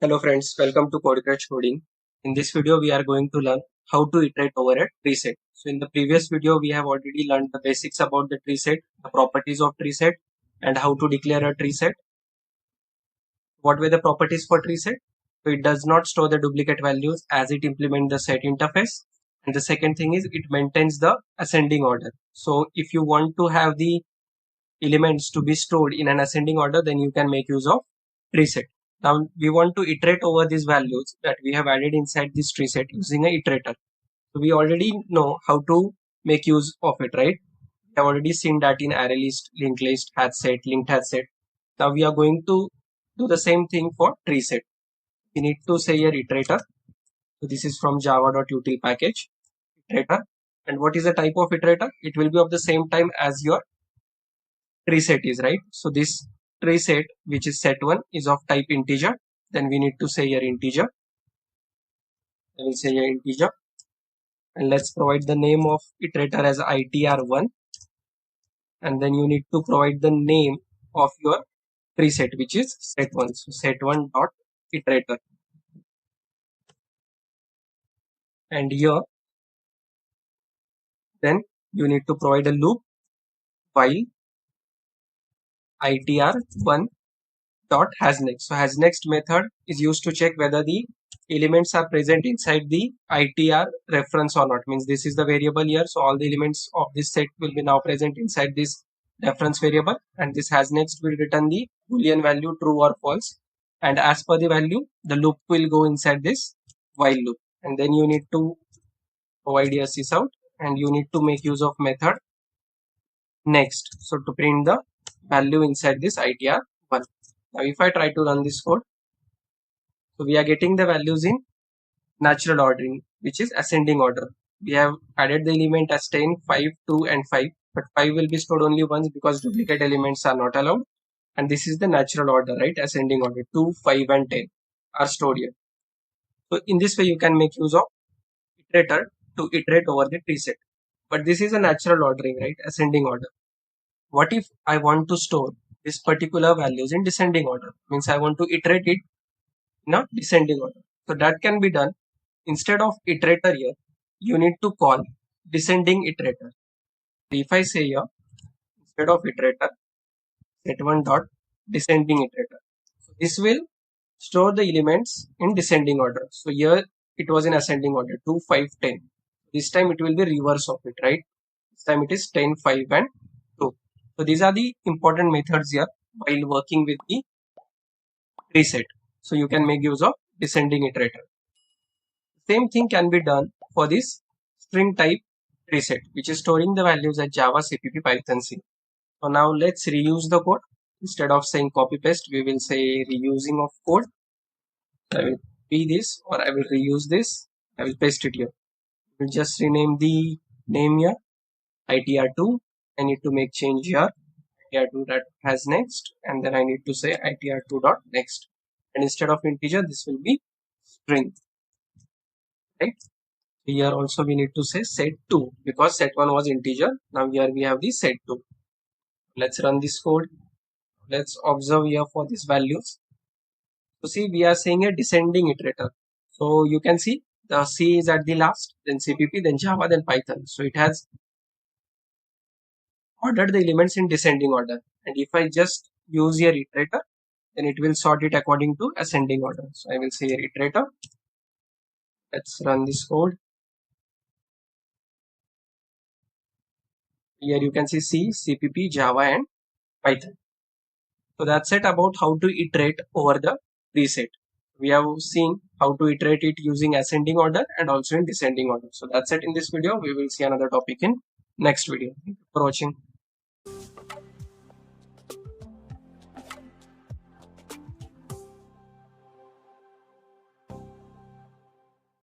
Hello friends, welcome to Codecrunch Coding. In this video, we are going to learn how to iterate over a tree set. So in the previous video, we have already learned the basics about the tree set, the properties of tree set, and how to declare a tree set. What were the properties for tree set? So it does not store the duplicate values as it implements the set interface. And the second thing is it maintains the ascending order. So if you want to have the elements to be stored in an ascending order, then you can make use of tree set. Now we want to iterate over these values that we have added inside this tree set using a iterator. So we already know how to make use of it, right? We have already seen that in ArrayList, LinkedList, HashSet, LinkedHashSet. Now we are going to do the same thing for tree set. We need to say here iterator. So this is from java.util package, iterator. And what is the type of iterator? It will be of the same type as your tree set is, right? So this tree set, which is set1, is of type integer. Then we need to say here integer. I will say here integer. And let's provide the name of iterator as itr1. And then you need to provide the name of your tree set, which is set1. So set1 dot iterator. And here, then you need to provide a loop while itr1 dot hasNext. So hasNext method is used to check whether the elements are present inside the itr reference or not. Means this is the variable here, so all the elements of this set will be now present inside this reference variable, and this hasNext will return the boolean value true or false, and as per the value the loop will go inside this while loop. And then you need to provide your sysout, and you need to make use of method next, so to print the value inside this itr1. Now if I try to run this code, so we are getting the values in natural ordering, which is ascending order. We have added the element as 10, 5, 2 and 5, but 5 will be stored only once because duplicate elements are not allowed. And this is the natural order, right? Ascending order. 2, 5 and 10 are stored here. So in this way you can make use of iterator to iterate over the tree set. But this is a natural ordering, right? Ascending order. What if I want to store this particular values in descending order? Means I want to iterate it in a descending order. So that can be done. Instead of iterator here, you need to call descending iterator. If I say here, instead of iterator, set1 dot descending iterator. So this will store the elements in descending order. So here it was in ascending order 2, 5, 10. This time it will be reverse of it, right? This time it is 10, 5 and 2. So these are the important methods here while working with the tree set. So you can make use of descending iterator. Same thing can be done for this string type tree set, which is storing the values at Java, CPP, Python, C. So now let's reuse the code. Instead of saying copy paste, we will say reusing of code. I will copy this, or I will reuse this. I will paste it here. We'll just rename the name here itr2. I need to make change here itr2 that has next, and then I need to say itr2 dot next. And instead of integer, this will be string. Right? Here also we need to say set2 because set1 was integer. Now here we have the set2. Let's run this code. Let's observe here for these values. So see, we are saying a descending iterator. So you can see the C is at the last, then CPP, then Java, then Python. So it has ordered the elements in descending order. And if I just use here iterator, then it will sort it according to ascending order. So I will say here iterator. Let's run this code. Here you can see C, CPP, Java and Python. So that's it about how to iterate over the tree set. We have seen how to iterate it using ascending order and also in descending order. So that's it in this video. We will see another topic in next video. Thank you for watching.